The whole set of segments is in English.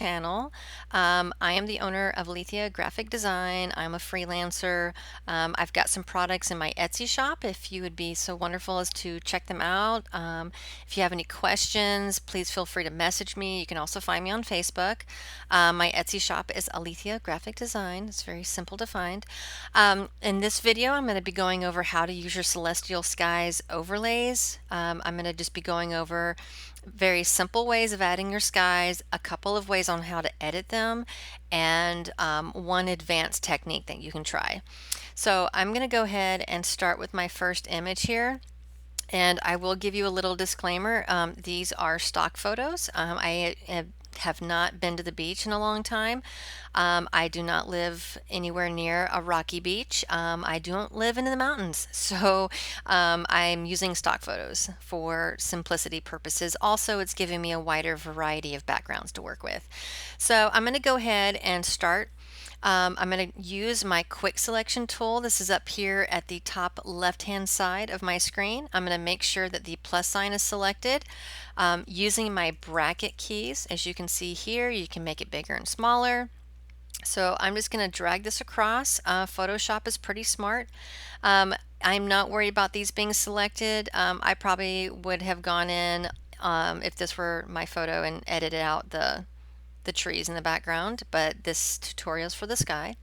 Channel. I am the owner of Alethea Graphic Design. I'm a freelancer. I've got some products in my Etsy shop if you would be so wonderful as to check them out. If you have any questions, please feel free to message me. You can also find me on Facebook. My Etsy shop is Alethea Graphic Design. It's very simple to find. In this video, I'm going to be going over how to use your Celestial Skies overlays. I'm going to just be going over very simple ways of adding your skies, a couple of ways on how to edit them, and one advanced technique that you can try. So I'm going to go ahead and start with my first image here. And I will give you a little disclaimer. These are stock photos. I have not been to the beach in a long time. I do not live anywhere near a rocky beach. I don't live in the mountains. So I'm using stock photos for simplicity purposes. Also, it's giving me a wider variety of backgrounds to work with. So I'm going to go ahead and start. I'm going to use my quick selection tool. This is up here at the top left hand side of my screen. I'm going to make sure that the plus sign is selected. Using my bracket keys, as you can see here, you can make it bigger and smaller. So I'm just going to drag this across. Photoshop is pretty smart. I'm not worried about these being selected. I probably would have gone in if this were my photo and edited out the trees in the background, but this tutorial is for the sky.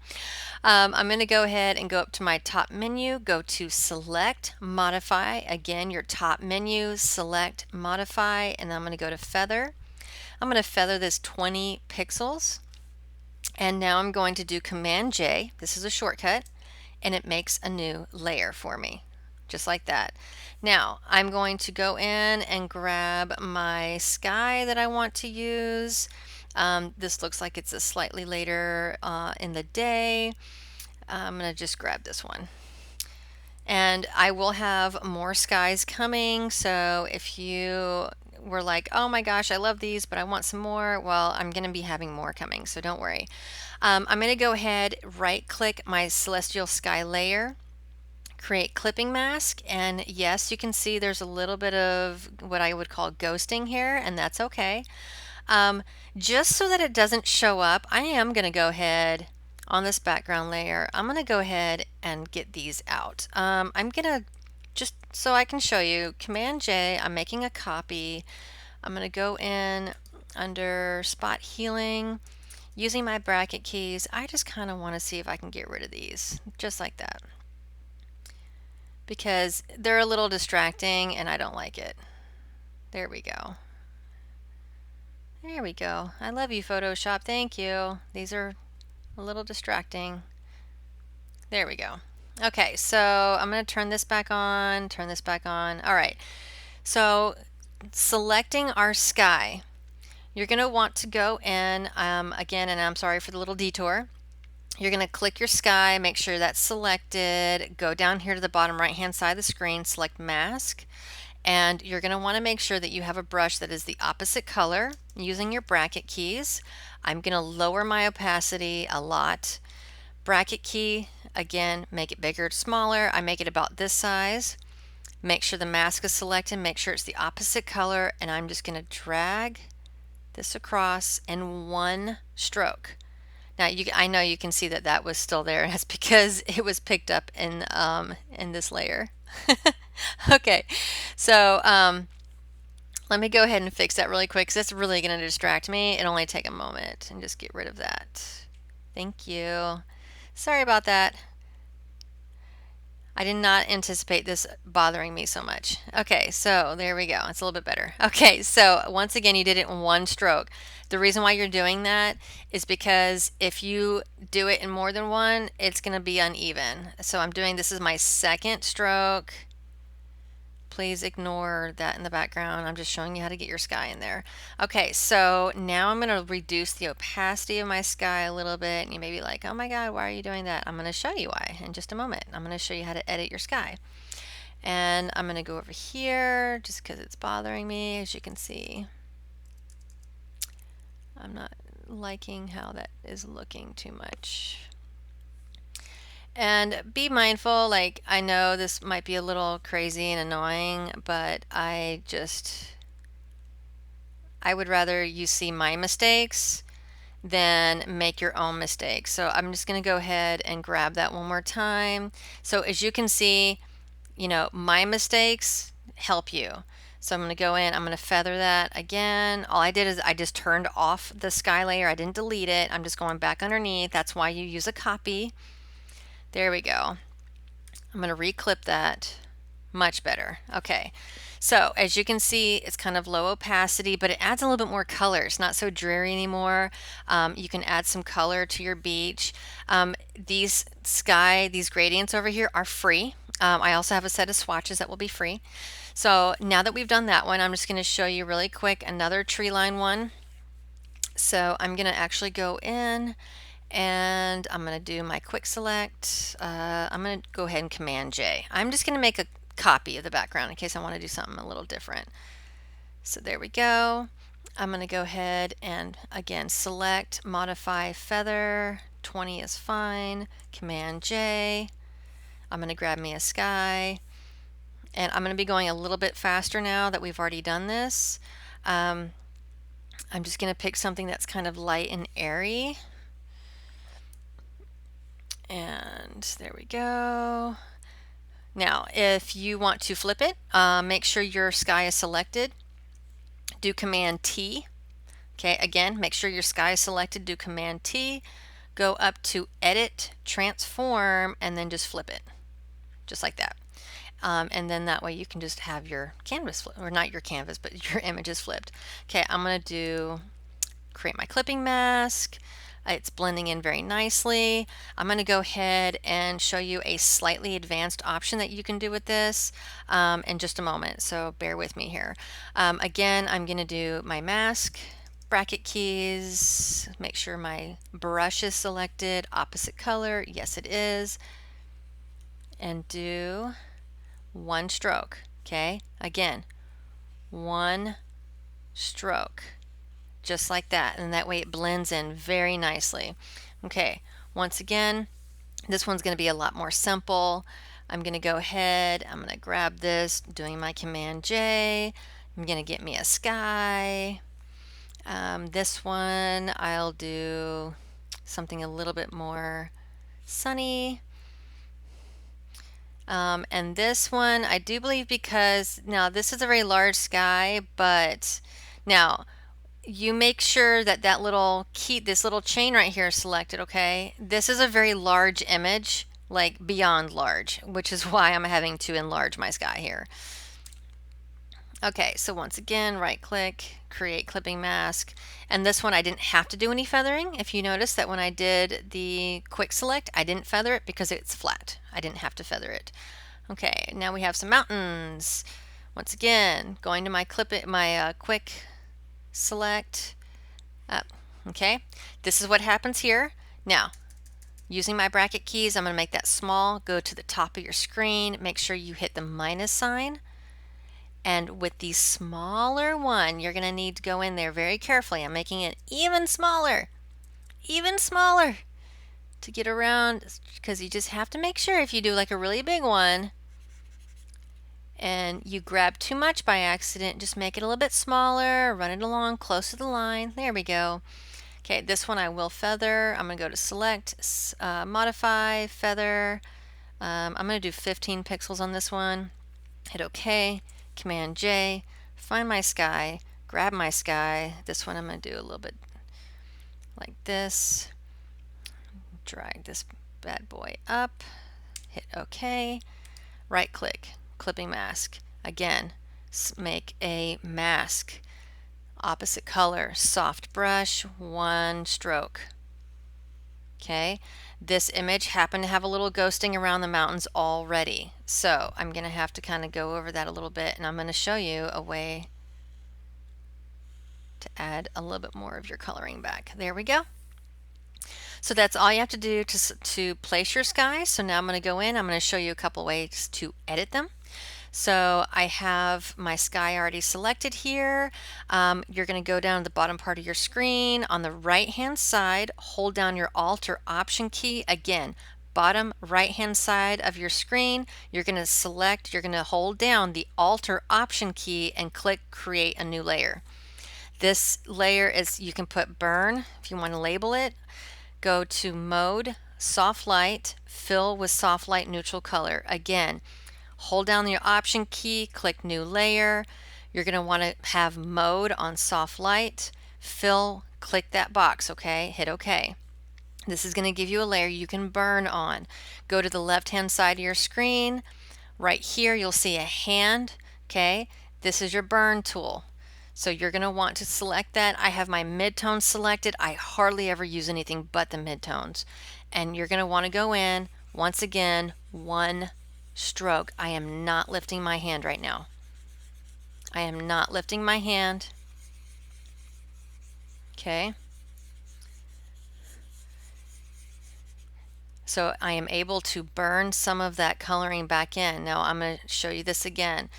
I'm going to go ahead and go up to my top menu, go to select, modify, again your top menu, select, modify, and I'm going to go to feather. I'm going to feather this 20 pixels, and now I'm going to do Command J. This is a shortcut, and it makes a new layer for me, just like that. Now I'm going to go in and grab my sky that I want to use. This looks like it's a slightly later in the day. I'm going to just grab this one. And I will have more skies coming, so if you were like, oh my gosh, I love these, but I want some more, well, I'm going to be having more coming, so don't worry. I'm going to go ahead, right click my Celestial Sky layer, create clipping mask, and yes, you can see there's a little bit of what I would call ghosting here, and that's okay. Just so that it doesn't show up, I am going to go ahead on this background layer. I'm going to go ahead and get these out. I'm going to, just so I can show you, Command J, I'm making a copy. I'm going to go in under spot healing. Using my bracket keys, I just kind of want to see if I can get rid of these, just like that. Because they're a little distracting and I don't like it. There we go. There we go. I love you, Photoshop. Thank you. These are a little distracting. There we go. Okay, so I'm going to turn this back on, turn this back on. All right, so selecting our sky, you're going to want to go in, again, and I'm sorry for the little detour. You're going to click your sky, make sure that's selected, go down here to the bottom right hand side of the screen, select mask, and you're going to want to make sure that you have a brush that is the opposite color using your bracket keys. I'm going to lower my opacity a lot. Bracket key, again, make it bigger or smaller. I make it about this size. Make sure the mask is selected, make sure it's the opposite color, and I'm just going to drag this across in one stroke. Now I know you can see that that was still there, and that's because it was picked up in this layer. Okay, so let me go ahead and fix that really quick because that's really going to distract me. It'll only take a moment, and just get rid of that. Thank you. Sorry about that. I did not anticipate this bothering me so much. Okay, so there we go. It's a little bit better. Okay, so once again, you did it in one stroke. The reason why you're doing that is because if you do it in more than one, it's going to be uneven. So I'm doing, this is my second stroke. Please ignore that in the background. I'm just showing you how to get your sky in there. Okay, so now I'm going to reduce the opacity of my sky a little bit. And you may be like, oh my God, why are you doing that? I'm going to show you why in just a moment. I'm going to show you how to edit your sky. And I'm going to go over here just because it's bothering me, as you can see. I'm not liking how that is looking too much. And be mindful, like, I know this might be a little crazy and annoying, but I would rather you see my mistakes then make your own mistakes. So I'm just going to go ahead and grab that one more time. So as you can see, my mistakes help you. So I'm going to go in, I'm going to feather that again. All I did is I just turned off the sky layer. I didn't delete it. I'm just going back underneath. That's why you use a copy. There we go. I'm going to reclip that. Much better. Okay. So as you can see, it's kind of low opacity, but it adds a little bit more color. It's not so dreary anymore. You can add some color to your beach. These gradients over here are free. I also have a set of swatches that will be free. So now that we've done that one, I'm just going to show you really quick another tree line one. So I'm going to actually go in and I'm going to do my quick select. I'm going to go ahead and Command J. I'm just going to make a copy of the background in case I want to do something a little different. So there we go. I'm going to go ahead and again select, modify feather, 20 is fine, Command J. I'm going to grab me a sky, and I'm going to be going a little bit faster now that we've already done this. I'm just going to pick something that's kind of light and airy. And there we go. Now, if you want to flip it, make sure your sky is selected. Do Command T. Okay, again, make sure your sky is selected. Do Command T. Go up to Edit, Transform, and then just flip it. Just like that. And then that way you can just have your canvas flip, or not your canvas, but your images flipped. Okay, I'm going to create my clipping mask. It's blending in very nicely. I'm going to go ahead and show you a slightly advanced option that you can do with this in just a moment, so bear with me here. Again, I'm going to do my mask, bracket keys, make sure my brush is selected, opposite color, yes it is, and do one stroke. Okay, again, one stroke. Just like that, and that way it blends in very nicely. Okay, once again, this one's going to be a lot more simple. I'm going to go ahead, I'm going to grab this, doing my Command J. I'm going to get me a sky. This one I'll do something a little bit more sunny. And this one I do believe, because now this is a very large sky, but now you make sure that this little chain right here is selected, okay? This is a very large image, like beyond large, which is why I'm having to enlarge my sky here. Okay, so once again, right click, create clipping mask, and this one I didn't have to do any feathering. If you notice that when I did the quick select, I didn't feather it because it's flat. I didn't have to feather it. Okay, now we have some mountains. Once again, going to my quick select up. Okay, this is what happens here. Now, using my bracket keys, I'm going to make that small. Go to the top of your screen, make sure you hit the minus sign, and with the smaller one, you're going to need to go in there very carefully. I'm making it even smaller to get around, because you just have to make sure if you do like a really big one and you grab too much by accident, just make it a little bit smaller, run it along close to the line. There we go. Okay, this one I will feather. I'm going to go to select, modify, feather. I'm going to do 15 pixels on this one. Hit OK, Command J, find my sky, grab my sky. This one I'm going to do a little bit like this. Drag this bad boy up, hit OK, right click, clipping mask. Again, make a mask, opposite color, soft brush, one stroke. Okay, this image happened to have a little ghosting around the mountains already, so I'm going to have to kind of go over that a little bit, and I'm going to show you a way to add a little bit more of your coloring back. There we go. So that's all you have to do to place your skies. So now I'm going to go in, I'm going to show you a couple ways to edit them. So I have my sky already selected here. You're going to go down to the bottom part of your screen. On the right hand side, hold down your Alt or Option key. Again, bottom right hand side of your screen, you're going to hold down the Alt or Option key and click Create a New Layer. This layer is, you can put burn if you want to label it. Go to mode, soft light, fill with soft light neutral color. Again, hold down your option key, click new layer. You're going to want to have mode on soft light, fill, click that box, okay? Hit OK. This is going to give you a layer you can burn on. Go to the left hand side of your screen. Right here you'll see a hand, okay? This is your burn tool. So you're going to want to select that. I have my midtones selected. I hardly ever use anything but the midtones. And you're going to want to go in, once again, one stroke. I am not lifting my hand right now. I am not lifting my hand. Okay. So I am able to burn some of that coloring back in. Now I'm going to show you this again.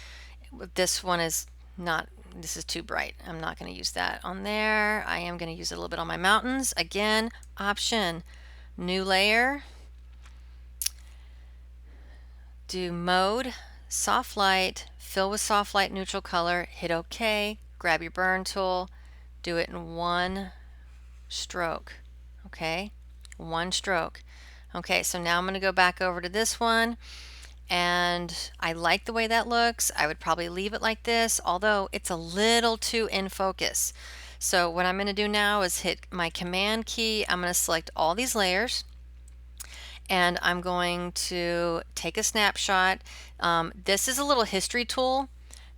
This one is not, this is too bright. I'm not going to use that on there. I am going to use it a little bit on my mountains. Again, option, new layer, do mode, soft light, fill with soft light neutral color, hit OK, grab your burn tool, do it in one stroke, okay? One stroke. Okay, so now I'm going to go back over to this one, and I like the way that looks. I would probably leave it like this, although it's a little too in focus. So what I'm going to do now is hit my command key. I'm going to select all these layers, and I'm going to take a snapshot. This is a little history tool.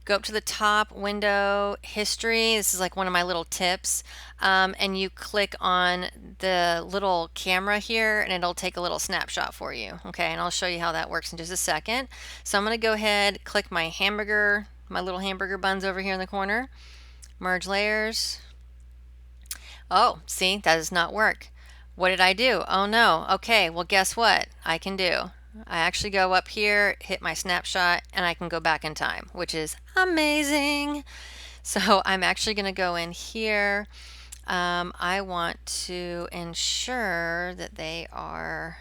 Go up to the top window, history. This is like one of my little tips. And you click on the little camera here and it'll take a little snapshot for you. Okay, and I'll show you how that works in just a second. So I'm going to go ahead, click my hamburger, my little hamburger buns over here in the corner, merge layers. Oh, see, that does not work. What did I do? Oh no. Okay, well, guess what I can do? I actually go up here, hit my snapshot, and I can go back in time, which is amazing. So I'm actually going to go in here. I want to ensure that they are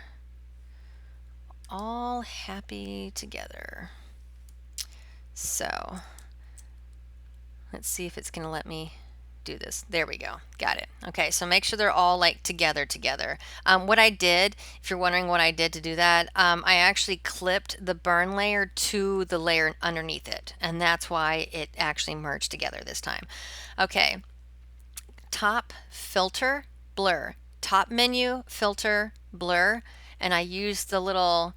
all happy together. So let's see if it's going to let me do this. There we go. Got it. Okay, so make sure they're all like together. What I did, if you're wondering what I did to do that, I actually clipped the burn layer to the layer underneath it, and that's why it actually merged together this time. Okay, top, filter, blur. Top menu, filter, blur, and I used the little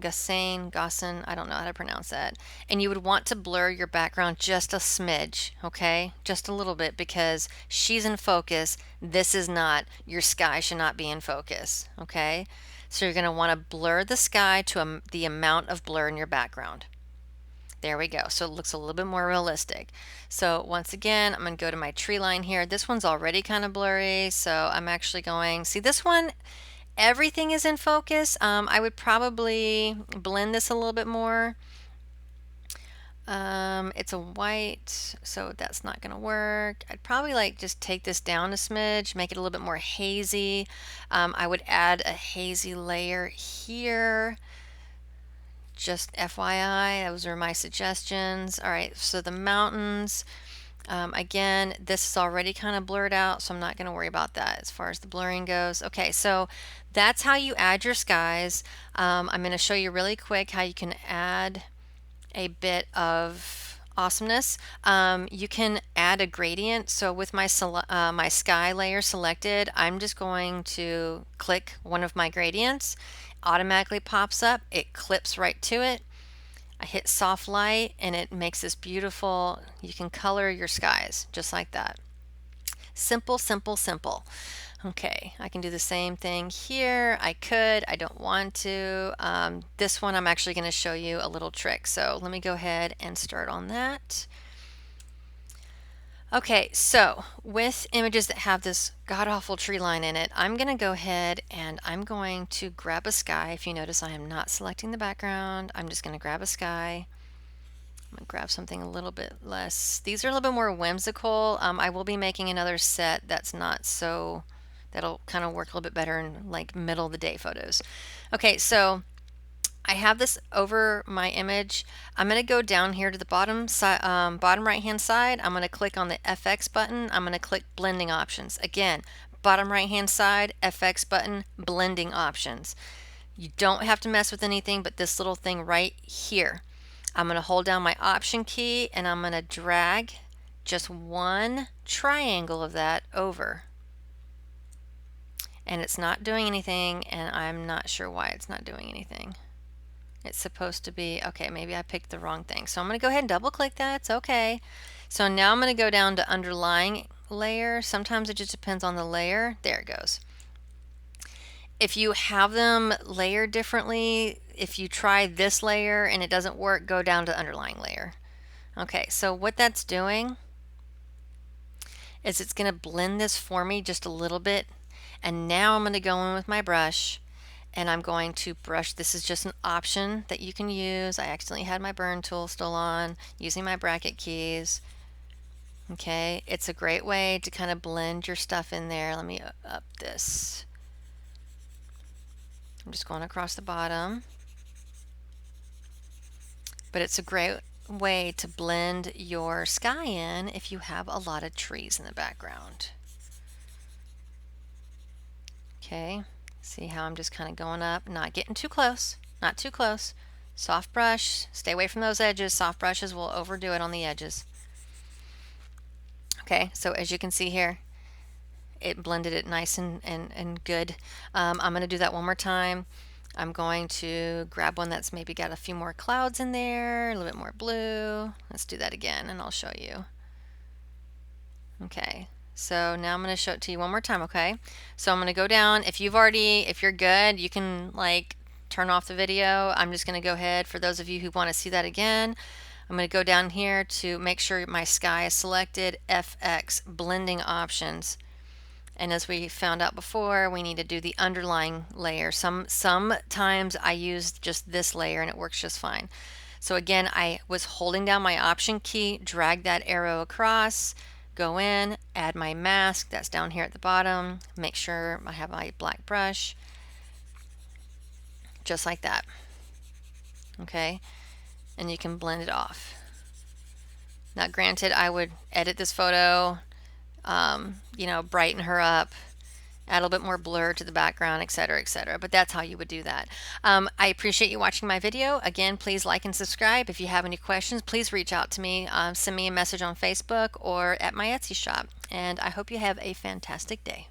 Gaussian, I don't know how to pronounce that. And you would want to blur your background just a smidge, okay? Just a little bit, because she's in focus. This is not. Your sky should not be in focus, okay? So you're going to want to blur the sky to the amount of blur in your background. There we go. So it looks a little bit more realistic. So once again, I'm going to go to my tree line here. This one's already kind of blurry, so I'm actually going, see this one, everything is in focus. I would probably blend this a little bit more. It's a white, so that's not going to work. I'd probably like just take this down a smidge, make it a little bit more hazy. I would add a hazy layer here. Just FYI, those are my suggestions. All right, so the mountains, again, this is already kind of blurred out, so I'm not going to worry about that as far as the blurring goes. Okay, so that's how you add your skies. I'm going to show you really quick how you can add a bit of awesomeness. You can add a gradient. So with my my sky layer selected, I'm just going to click one of my gradients. Automatically pops up. It clips right to it. I hit soft light and it makes this beautiful, you can color your skies just like that. Simple, simple, simple. Okay, I can do the same thing here. I don't want to. This one I'm actually going to show you a little trick. So let me go ahead and start on that. Okay, so with images that have this god-awful tree line in it, I'm going to go ahead and I'm going to grab a sky. If you notice, I am not selecting the background. I'm just going to grab a sky. I'm going to grab something a little bit less. These are a little bit more whimsical. I will be making another set that's not so, that'll kind of work a little bit better in like middle of the day photos. Okay, so I have this over my image. I'm going to go down here to the bottom side, bottom right hand side. I'm going to click on the FX button. I'm going to click blending options. Again, bottom right hand side, FX button, blending options. You don't have to mess with anything but this little thing right here. I'm going to hold down my option key and I'm going to drag just one triangle of that over. And it's not doing anything, and I'm not sure why it's not doing anything. It's supposed to be, okay, maybe I picked the wrong thing. So I'm going to go ahead and double click that. It's okay. So now I'm going to go down to underlying layer. Sometimes it just depends on the layer. There it goes. If you have them layered differently, if you try this layer and it doesn't work, go down to underlying layer. Okay, so what that's doing is it's going to blend this for me just a little bit. And now I'm going to go in with my brush and I'm going to brush. This is just an option that you can use. I accidentally had my burn tool still on, using my bracket keys. Okay, it's a great way to kind of blend your stuff in there. Let me up this. I'm just going across the bottom. But it's a great way to blend your sky in if you have a lot of trees in the background. Okay, see how I'm just kind of going up, not getting too close, not too close. Soft brush, stay away from those edges. Soft brushes will overdo it on the edges. Okay, so as you can see here, it blended it nice and good. I'm going to do that one more time. I'm going to grab one that's maybe got a few more clouds in there, a little bit more blue. Let's do that again and I'll show you. Okay, so now I'm going to show it to you one more time, okay? So I'm going to go down. If you're good, you can like turn off the video. I'm just going to go ahead. For those of you who want to see that again, I'm going to go down here to make sure my sky is selected, FX, blending options. And as we found out before, we need to do the underlying layer. Sometimes I use just this layer and it works just fine. So again, I was holding down my option key, drag that arrow across, go in, add my mask, that's down here at the bottom, make sure I have my black brush, just like that. Okay, and you can blend it off. Now granted, I would edit this photo, brighten her up, add a little bit more blur to the background, etc., etc. But that's how you would do that. I appreciate you watching my video. Again, please like and subscribe. If you have any questions, please reach out to me. Send me a message on Facebook or at my Etsy shop. And I hope you have a fantastic day.